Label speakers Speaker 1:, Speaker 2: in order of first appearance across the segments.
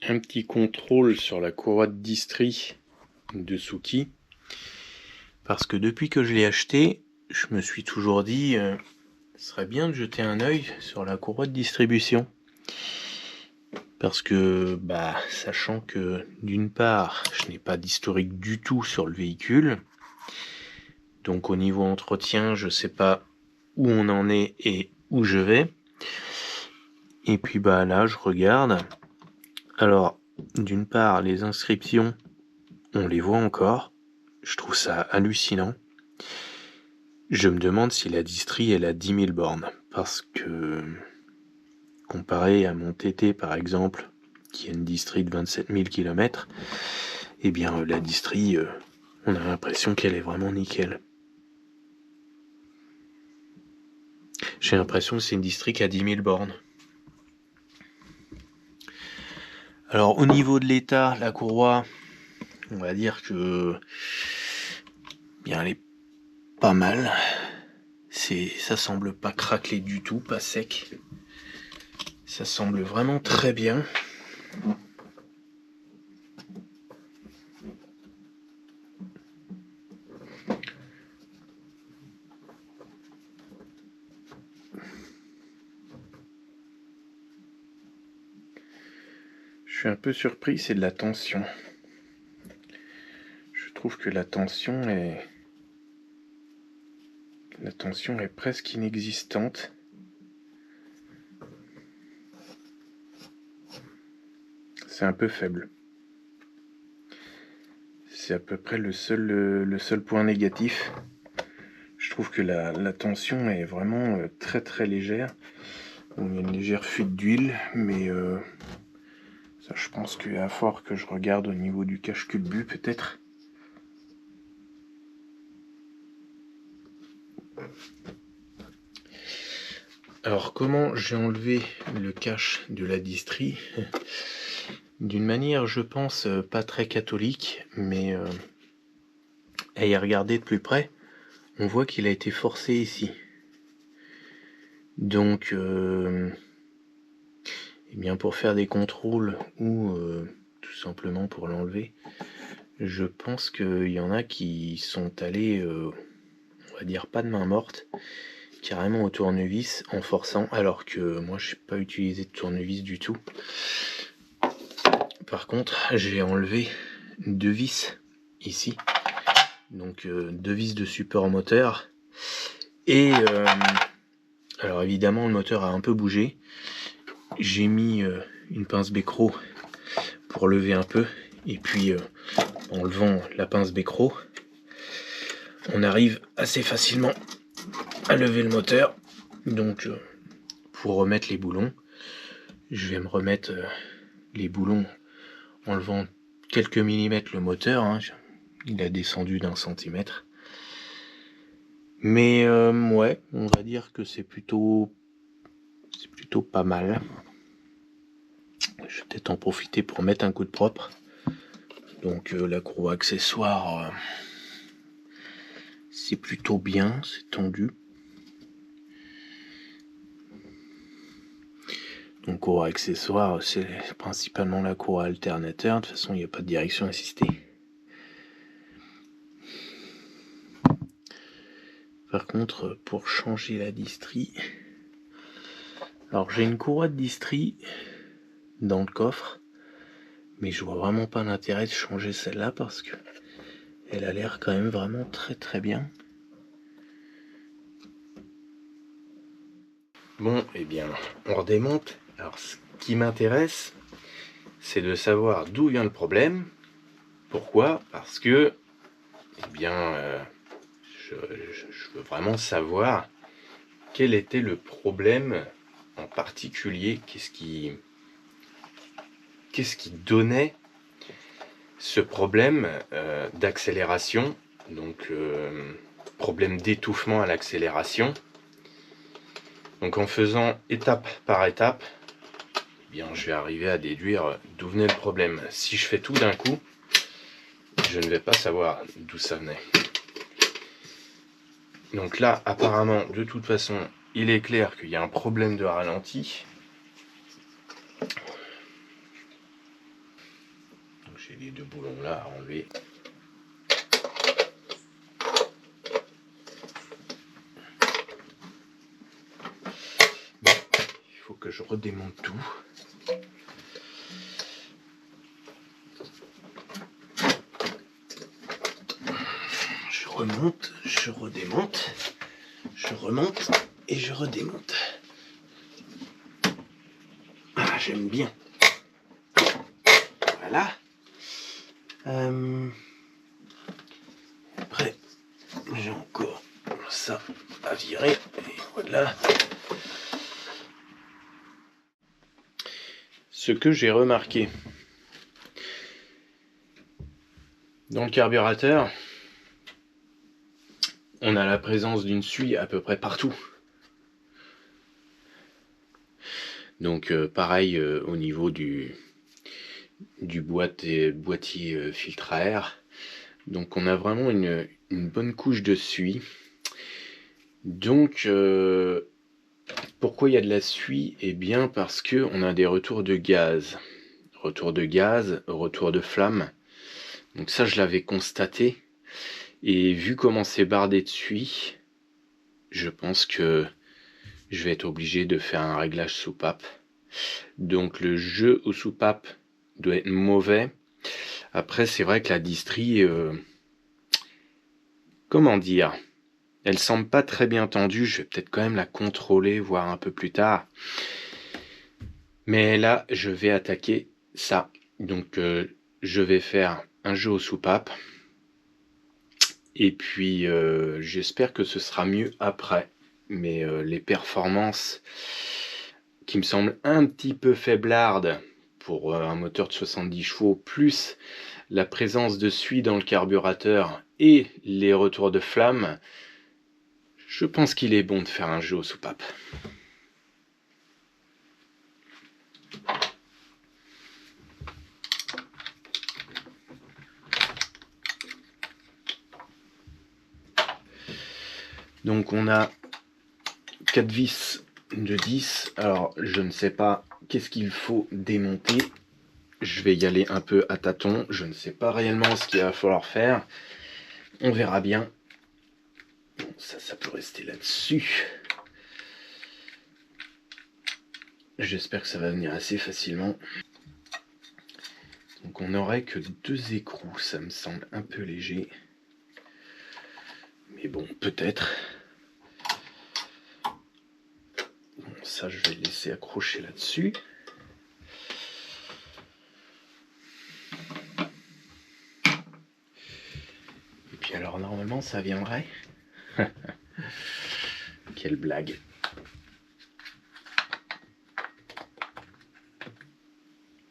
Speaker 1: un petit contrôle sur la courroie de distri de Souki, parce que depuis que je l'ai acheté, je me suis toujours dit ce serait bien de jeter un œil sur la courroie de distribution, parce que sachant que d'une part je n'ai pas d'historique du tout sur le véhicule, donc au niveau entretien je sais pas où on en est et où je vais, et puis là je regarde. Alors, d'une part, les inscriptions, on les voit encore. Je trouve ça hallucinant. Je me demande si la distri, elle a 10 000 bornes. Parce que, comparé à mon TT, par exemple, qui a une distri de 27 000 km, eh bien, la distri, on a l'impression qu'elle est vraiment nickel. J'ai l'impression que c'est une distri qui a 10 000 bornes. Alors, au niveau de l'état, la courroie, on va dire que bien, elle est pas mal. Ça semble pas craquer du tout, pas sec. Ça semble vraiment très bien. Je suis un peu surpris, c'est de la tension. Je trouve que la tension est presque inexistante. C'est un peu faible. C'est à peu près le seul point négatif. Je trouve que la tension est vraiment très très légère. Il y a une légère fuite d'huile, mais ça, je pense qu'à fort que je regarde au niveau du cache-culbut peut-être. Alors comment j'ai enlevé le cache de la distri? D'une manière, je pense, pas très catholique, mais à y regarder de plus près, on voit qu'il a été forcé ici. Donc, eh bien pour faire des contrôles ou tout simplement pour l'enlever, je pense qu'il y en a qui sont allés, on va dire pas de main morte, carrément au tournevis en forçant, alors que moi je n'ai pas utilisé de tournevis du tout. Par contre, j'ai enlevé 2 vis ici, donc 2 vis de support moteur, et alors évidemment le moteur a un peu bougé. J'ai mis une pince Becro pour lever un peu, et puis en levant la pince Becro, on arrive assez facilement à lever le moteur. Donc pour remettre les boulons, je vais me remettre les boulons en levant quelques millimètres le moteur, hein. Il a descendu d'1 centimètre. Mais ouais, on va dire que c'est plutôt pas mal. Je vais peut-être en profiter pour mettre un coup de propre. Donc la courroie accessoire, c'est plutôt bien, c'est tendu. Donc courroie accessoire, c'est principalement la courroie alternateur. De toute façon, il n'y a pas de direction assistée. Par contre, pour changer la distri, alors j'ai une courroie de distri dans le coffre, mais je vois vraiment pas l'intérêt de changer celle-là parce que elle a l'air quand même vraiment très très bien. Bon, eh bien, on redémonte. Alors, ce qui m'intéresse, c'est de savoir d'où vient le problème. Pourquoi? Parce que, eh bien, je veux vraiment savoir quel était le problème en particulier, qu'est-ce qui donnait ce problème d'accélération, donc problème d'étouffement à l'accélération. Donc en faisant étape par étape, eh bien, je vais arriver à déduire d'où venait le problème. Si je fais tout d'un coup, je ne vais pas savoir d'où ça venait. Donc là, apparemment, de toute façon, il est clair qu'il y a un problème de ralenti. j'ai les deux boulons là à enlever. Il faut que je redémonte tout. Je remonte, je redémonte, je remonte et je redémonte. Ah, j'aime bien. Voilà. Après, j'ai encore ça à virer. Et voilà. Ce que j'ai remarqué dans le carburateur, on a la présence d'une suie à peu près partout. Donc pareil au niveau du boîtier filtre à air. Donc on a vraiment une bonne couche de suie. Donc pourquoi il y a de la suie? Eh bien parce que on a des retours de gaz. Retour de gaz, retour de flamme. Donc ça je l'avais constaté. Et vu comment c'est bardé de suie, je pense que je vais être obligé de faire un réglage soupape. Donc le jeu aux soupapes doit être mauvais. Après c'est vrai que la distrie, comment dire, elle semble pas très bien tendue. Je vais peut-être quand même la contrôler, voir un peu plus tard. Mais là je vais attaquer ça. Donc je vais faire un jeu aux soupapes. Et puis j'espère que ce sera mieux après. Mais les performances qui me semblent un petit peu faiblardes pour un moteur de 70 chevaux, plus la présence de suie dans le carburateur et les retours de flamme, je pense qu'il est bon de faire un jeu aux soupapes. Donc on a 4 vis de 10. Alors je ne sais pas qu'est-ce qu'il faut démonter. Je vais y aller un peu à tâtons. Je ne sais pas réellement ce qu'il va falloir faire. On verra bien. Bon, ça peut rester là-dessus. J'espère que ça va venir assez facilement. Donc on n'aurait que 2 écrous. Ça me semble un peu léger. Mais bon, peut-être. Bon, ça, je vais le laisser accrocher là-dessus. Et puis alors, normalement, ça viendrait. Quelle blague.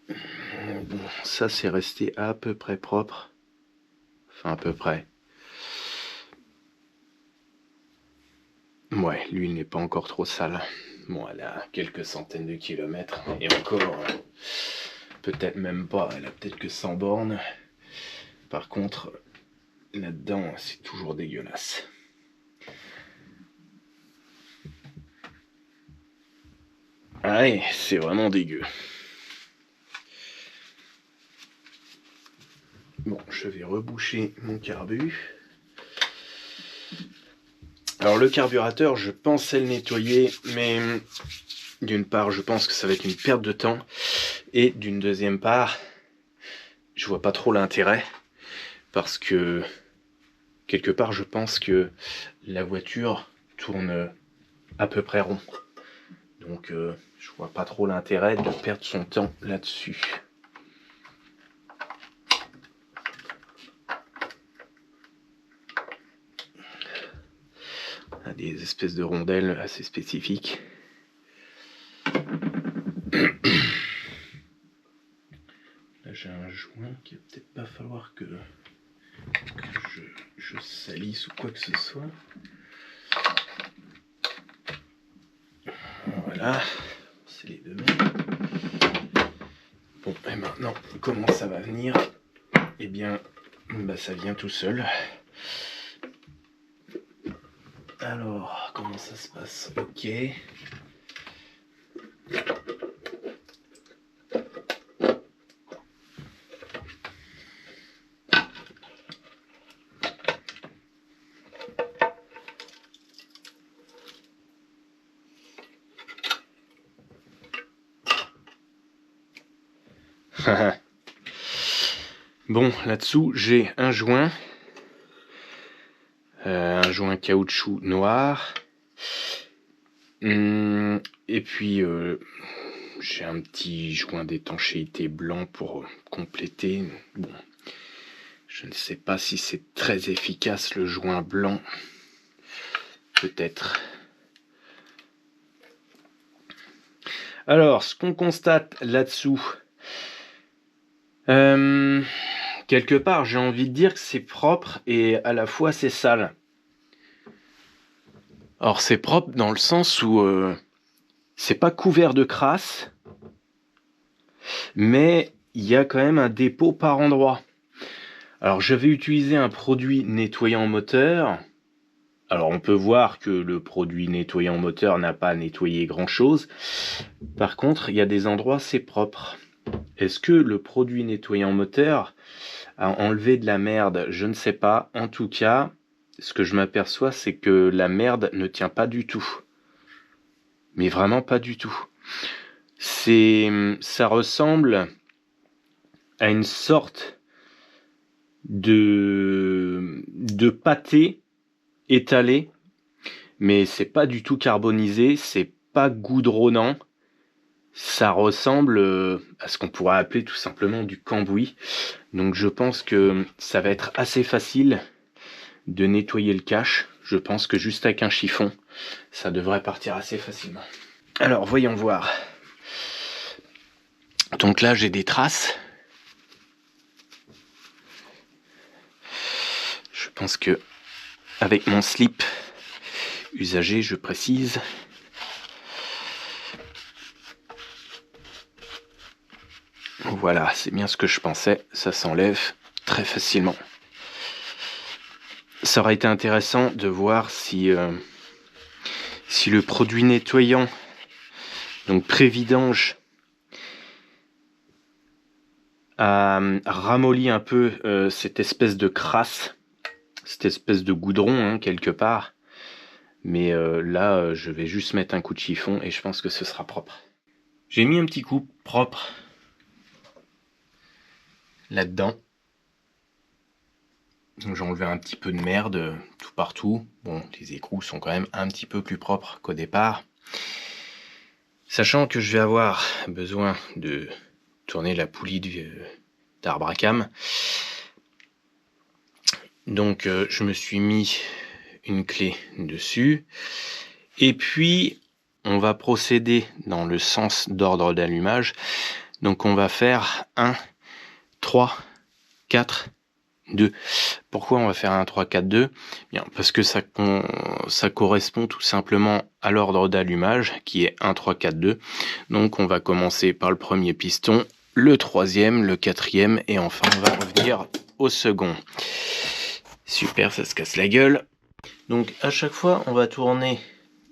Speaker 1: Bon, ça, c'est resté à peu près propre. Enfin, à peu près. Ouais, l'huile n'est pas encore trop sale. Bon, elle a quelques centaines de kilomètres. Et encore, peut-être même pas. Elle a peut-être que 100 bornes. Par contre, là-dedans, c'est toujours dégueulasse. Ah ouais, c'est vraiment dégueu. Bon, je vais reboucher mon carbu. Alors le carburateur, je pensais le nettoyer, mais d'une part, je pense que ça va être une perte de temps, et d'une deuxième part, je vois pas trop l'intérêt, parce que quelque part, je pense que la voiture tourne à peu près rond. Donc je vois pas trop l'intérêt de perdre son temps là-dessus. Des espèces de rondelles assez spécifiques. Là j'ai un joint qu'il va peut-être pas falloir que je salisse ou quoi que ce soit. Voilà, c'est les 2 mains. Bon, et maintenant, comment ça va venir? Eh bien, bah, ça vient tout seul. Alors, comment ça se passe? Ok. Bon, là-dessous, j'ai un joint caoutchouc noir. Et puis, j'ai un petit joint d'étanchéité blanc pour compléter. Bon, je ne sais pas si c'est très efficace le joint blanc. Peut-être. Alors, ce qu'on constate là-dessous, quelque part, j'ai envie de dire que c'est propre et à la fois c'est sale. Alors, c'est propre dans le sens où c'est pas couvert de crasse, mais il y a quand même un dépôt par endroit. Alors, je vais utiliser un produit nettoyant moteur. Alors, on peut voir que le produit nettoyant moteur n'a pas nettoyé grand-chose. Par contre, il y a des endroits, c'est propre. Est-ce que le produit nettoyant moteur a enlevé de la merde? Je ne sais pas. En tout cas, ce que je m'aperçois, c'est que la merde ne tient pas du tout. Mais vraiment pas du tout. Ça ressemble à une sorte de pâté étalé, mais c'est pas du tout carbonisé, c'est pas goudronnant. Ça ressemble à ce qu'on pourrait appeler tout simplement du cambouis. Donc je pense que ça va être assez facile de nettoyer le cache. Je pense que juste avec un chiffon, ça devrait partir assez facilement. Alors voyons voir. Donc là j'ai des traces. Je pense que avec mon slip usagé, je précise, voilà, c'est bien ce que je pensais, ça s'enlève très facilement. Ça aurait été intéressant de voir si le produit nettoyant, donc Prévidange, a ramolli un peu cette espèce de crasse, cette espèce de goudron quelque part. Mais là, je vais juste mettre un coup de chiffon et je pense que ce sera propre. J'ai mis un petit coup propre là-dedans. Donc j'ai enlevé un petit peu de merde tout partout. Bon, les écrous sont quand même un petit peu plus propres qu'au départ. Sachant que je vais avoir besoin de tourner la poulie d'arbre à cam. Donc je me suis mis une clé dessus. Et puis on va procéder dans le sens d'ordre d'allumage. Donc on va faire 1, 3, 4, 2. Pourquoi on va faire 1, 3, 4, 2 ? Bien, parce que ça correspond tout simplement à l'ordre d'allumage qui est 1, 3, 4, 2. Donc on va commencer par le premier piston, le troisième, le quatrième et enfin on va revenir au second. Super, ça se casse la gueule. Donc à chaque fois on va tourner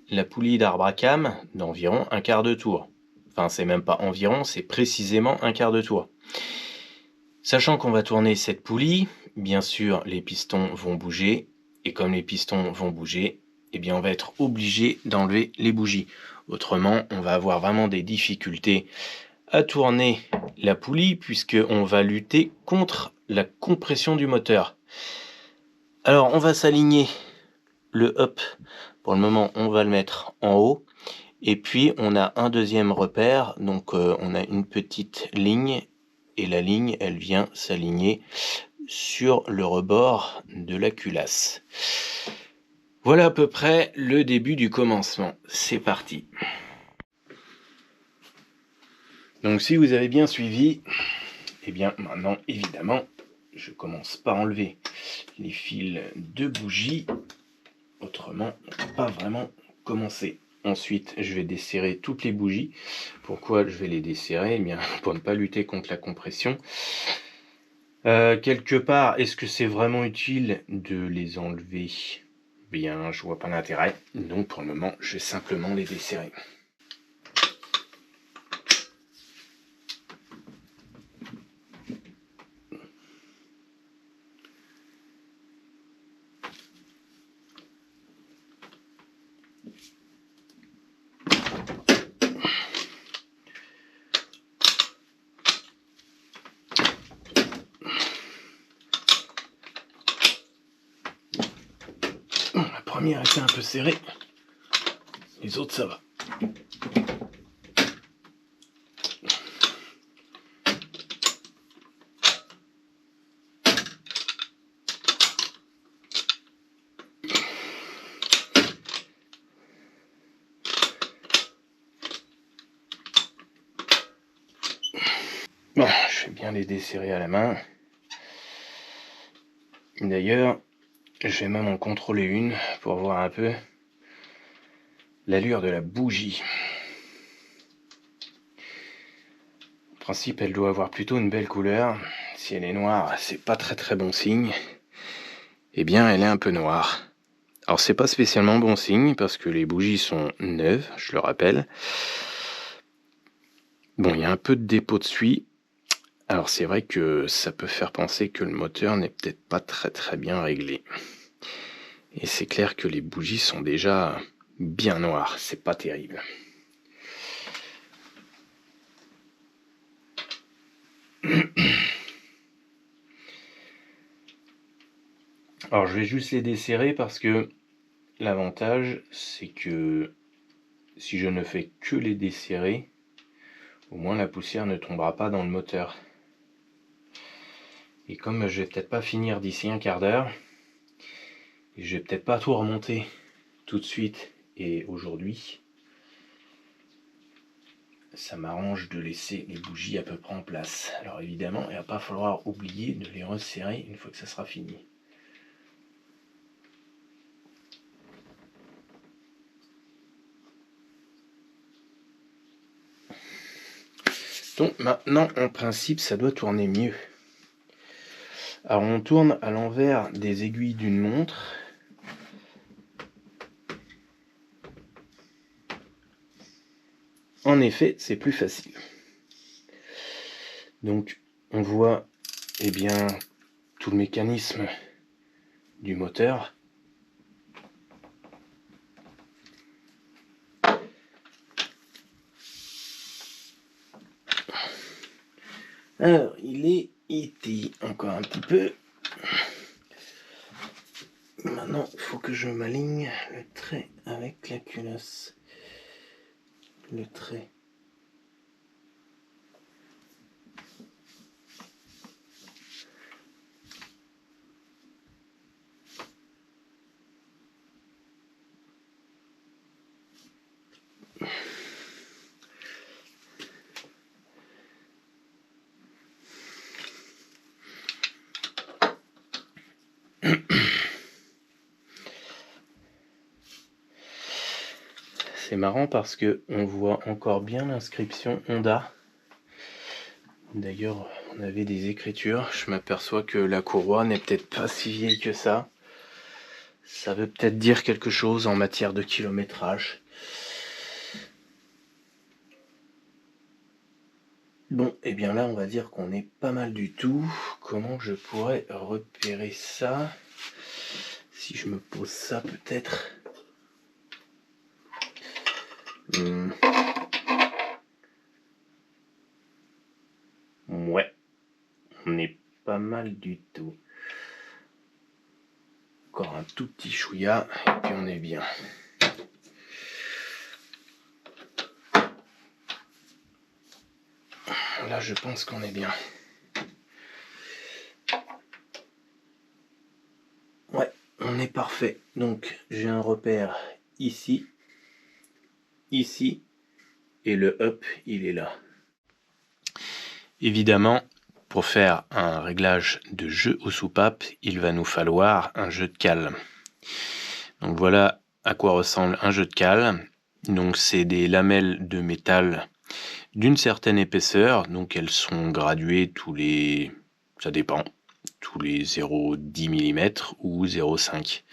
Speaker 1: la poulie d'arbre à cam d'environ un quart de tour. Enfin c'est même pas environ, c'est précisément un quart de tour. Sachant qu'on va tourner cette poulie, bien sûr les pistons vont bouger, et comme les pistons vont bouger, eh bien on va être obligé d'enlever les bougies. Autrement, on va avoir vraiment des difficultés à tourner la poulie, puisqu'on va lutter contre la compression du moteur. Alors on va s'aligner le up, pour le moment on va le mettre en haut, et puis on a un deuxième repère, donc on a une petite ligne, et la ligne, elle vient s'aligner sur le rebord de la culasse. Voilà à peu près le début du commencement. C'est parti. Donc si vous avez bien suivi, eh bien maintenant, évidemment, je commence par enlever les fils de bougie. Autrement, on ne peut pas vraiment commencer. Ensuite, je vais desserrer toutes les bougies. Pourquoi je vais les desserrer ? Eh bien, pour ne pas lutter contre la compression. Quelque part, est-ce que c'est vraiment utile de les enlever ? Bien, je vois pas l'intérêt. Donc, pour le moment, je vais simplement les desserrer. première était un peu serrée. Les autres, ça va. Bon, je vais bien les desserrer à la main. D'ailleurs, je vais même en contrôler une pour voir un peu l'allure de la bougie. En principe, elle doit avoir plutôt une belle couleur. Si elle est noire, c'est pas très bon signe. Eh bien, elle est un peu noire. Alors, c'est pas spécialement bon signe parce que les bougies sont neuves, je le rappelle. Bon, il y a un peu de dépôt de suie. Alors, c'est vrai que ça peut faire penser que le moteur n'est peut-être pas très bien réglé. Et c'est clair que les bougies sont déjà bien noires, c'est pas terrible. Alors je vais juste les desserrer parce que l'avantage c'est que si je ne fais que les desserrer, au moins la poussière ne tombera pas dans le moteur. Et comme je vais peut-être pas finir d'ici un quart d'heure, je vais peut-être pas tout remonter tout de suite et aujourd'hui, ça m'arrange de laisser les bougies à peu près en place. Alors évidemment, il va pas falloir oublier de les resserrer une fois que ça sera fini. Donc maintenant, en principe, ça doit tourner mieux. Alors on tourne à l'envers des aiguilles d'une montre. En effet, c'est plus facile. Donc on voit eh bien tout le mécanisme du moteur. Alors il est été encore un petit peu. Maintenant il faut que je m'aligne le trait avec la culasse. Le trait. C'est marrant parce que on voit encore bien l'inscription Honda. D'ailleurs, on avait des écritures. Je m'aperçois que la courroie n'est peut-être pas si vieille que ça. Ça veut peut-être dire quelque chose en matière de kilométrage. Bon, et bien là, on va dire qu'on est pas mal du tout. Comment je pourrais repérer ça? Si je me pose ça, peut-être. Ouais, on est pas mal du tout. Encore un tout petit chouïa, et puis on est bien. Là, je pense qu'on est bien. Ouais, on est parfait. Donc, j'ai un repère ici, ici, et le up, il est là. Évidemment, pour faire un réglage de jeu aux soupapes, il va nous falloir un jeu de cale. Donc voilà à quoi ressemble un jeu de cale. Donc c'est des lamelles de métal d'une certaine épaisseur, donc elles sont graduées ça dépend, tous les 0,10 mm ou 0,5.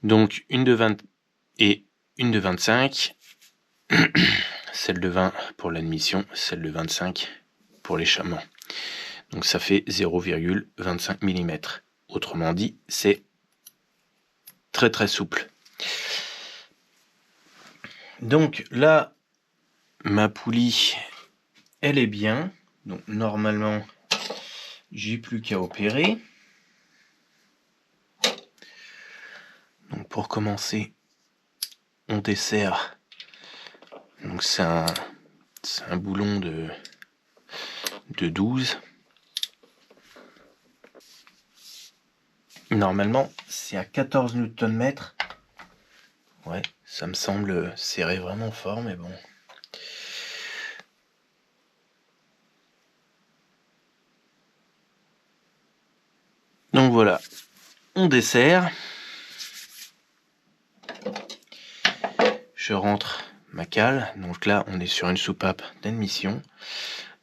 Speaker 1: Donc une de 20 et une de 25, celle de 20 pour l'admission, celle de 25 pour l'échappement. Donc ça fait 0,25 mm. Autrement dit, c'est très souple. Donc là, ma poulie, elle est bien. Donc normalement, j'ai plus qu'à opérer. pour commencer, on dessert. Donc c'est un boulon de 12. Normalement, c'est à 14 Nm. Ouais, ça me semble serré vraiment fort, mais bon. Donc voilà, on dessert. Je rentre ma cale. Donc là, on est sur une soupape d'admission.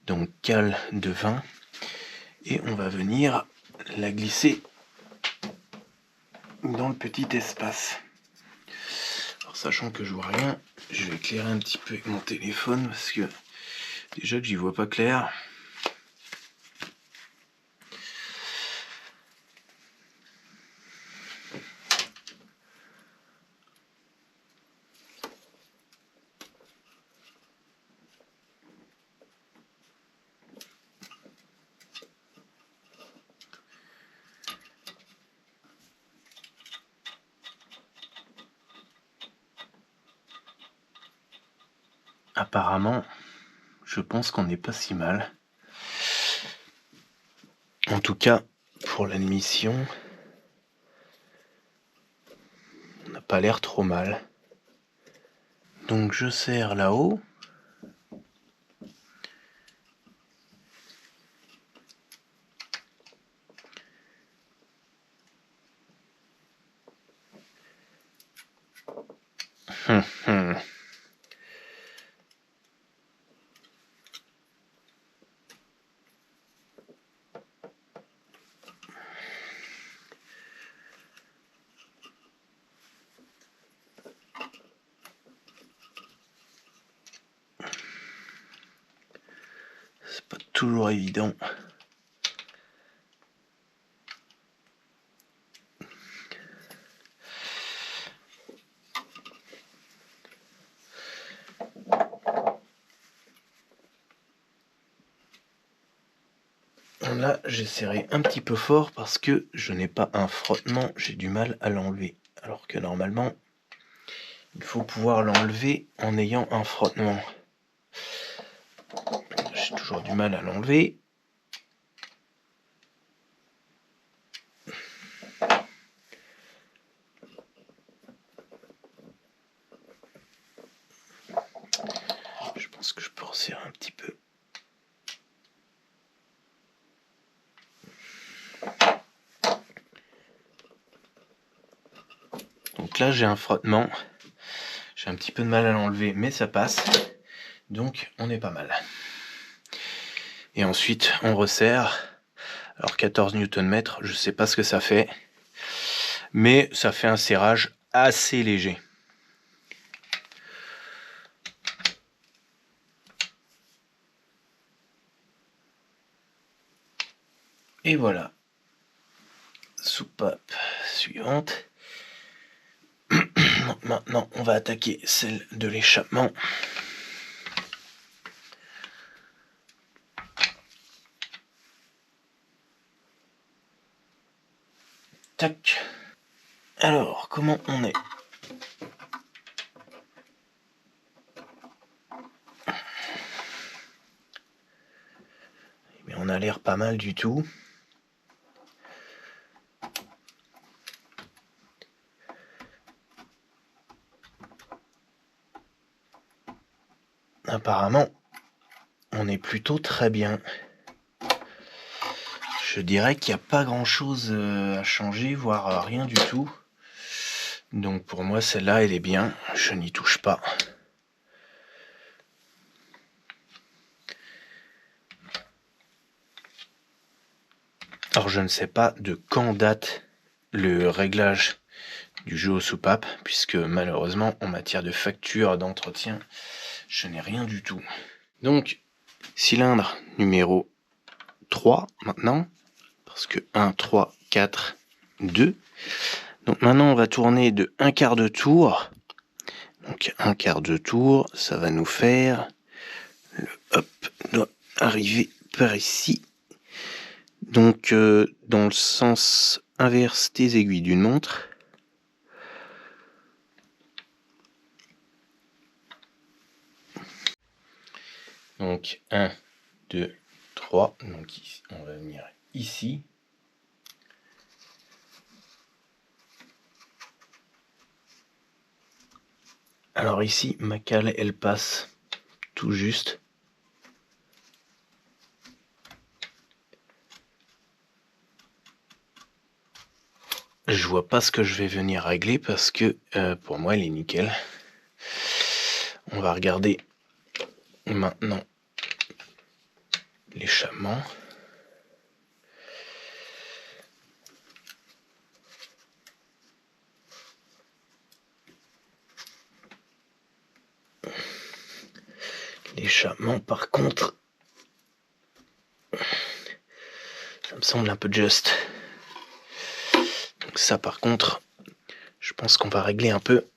Speaker 1: Donc cale de vin. Et on va venir la glisser dans le petit espace. Alors, sachant que je vois rien, je vais éclairer un petit peu avec mon téléphone parce que déjà que j'y vois pas clair. Apparemment, je pense qu'on n'est pas si mal. En tout cas, pour l'admission, on n'a pas l'air trop mal. Donc je serre là-haut. C'est pas toujours évident. Là, j'ai serré un petit peu fort parce que je n'ai pas un frottement, j'ai du mal à l'enlever. Alors que normalement, il faut pouvoir l'enlever en ayant un frottement. J'ai toujours du mal à l'enlever. Je pense que je peux resserrer un petit peu. Donc là, j'ai un frottement. J'ai un petit peu de mal à l'enlever, mais ça passe. Donc, on est pas mal. Et ensuite, on resserre. Alors, 14 Nm, je sais pas ce que ça fait. Mais ça fait un serrage assez léger. Et voilà. Soupape suivante. Maintenant, on va attaquer celle de l'échappement. Tac. Alors, comment on est? Mais on a l'air pas mal du tout. Apparemment, on est plutôt très bien. Je dirais qu'il n'y a pas grand chose à changer, voire rien du tout. Donc pour moi, celle-là, elle est bien. Je n'y touche pas. Alors je ne sais pas de quand date le réglage du jeu aux soupapes, puisque malheureusement, en matière de facture d'entretien, je n'ai rien du tout. Donc, cylindre numéro 3 maintenant, parce que 1, 3, 4, 2. Donc maintenant, on va tourner de 1/4 de tour. Donc 1/4 de tour, ça va nous faire... Le hop doit arriver par ici. Donc dans le sens inverse des aiguilles d'une montre. Donc 1, 2, 3. Donc ici, on va venir ici. Alors ici, ma cale, elle passe tout juste. Je vois pas ce que je vais venir régler parce que pour moi, elle est nickel. On va regarder maintenant l'échappement. L'échappement, par contre, ça me semble un peu juste. Donc ça, par contre, je pense qu'on va régler un peu.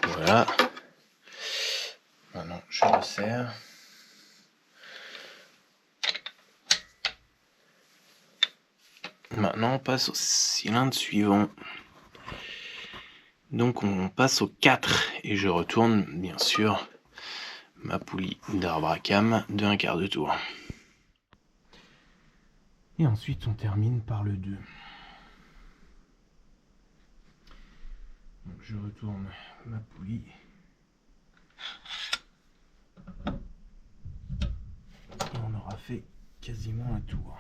Speaker 1: Voilà. Maintenant, je resserre. Maintenant, on passe au cylindre suivant. Donc, on passe au 4 et je retourne, bien sûr, ma poulie d'arbre à cam de 1/4 de tour. Et ensuite, on termine par le 2. Donc, je retourne ma poulie. Et on aura fait quasiment un tour.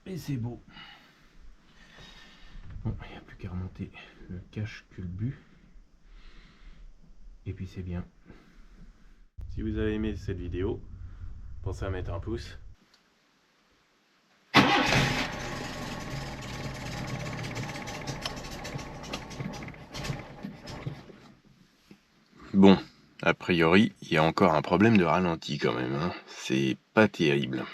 Speaker 1: Et c'est beau. Bon, il n'y a plus qu'à remonter le cache culbut. Et puis c'est bien. Si vous avez aimé cette vidéo, pensez à mettre un pouce. Bon, a priori, il y a encore un problème de ralenti quand même, hein. C'est pas terrible.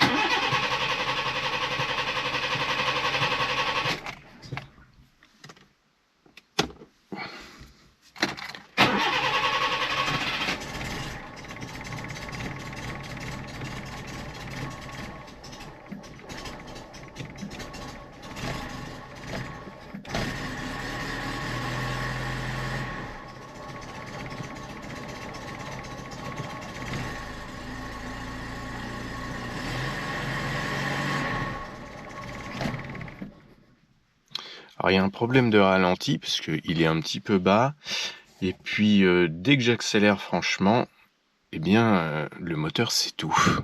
Speaker 1: Alors il y a un problème de ralenti parce qu'il est un petit peu bas et puis dès que j'accélère franchement, eh bien le moteur s'étouffe.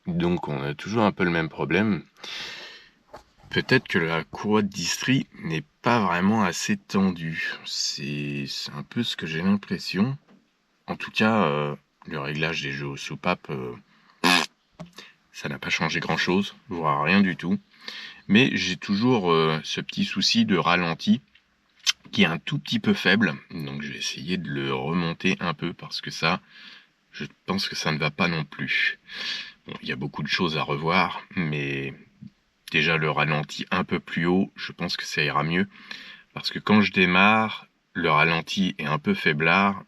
Speaker 1: Donc on a toujours un peu le même problème. Peut-être que la courroie de distri n'est pas vraiment assez tendue. C'est un peu ce que j'ai l'impression. En tout cas, le réglage des jeux aux soupapes, ça n'a pas changé grand-chose, voire rien du tout. Mais j'ai toujours ce petit souci de ralenti qui est un tout petit peu faible. Donc je vais essayer de le remonter un peu parce que ça, je pense que ça ne va pas non plus. Bon, il y a beaucoup de choses à revoir, mais déjà le ralenti un peu plus haut, je pense que ça ira mieux. Parce que quand je démarre, le ralenti est un peu faiblard.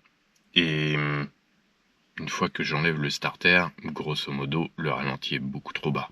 Speaker 1: Et une fois que j'enlève le starter, grosso modo, le ralenti est beaucoup trop bas.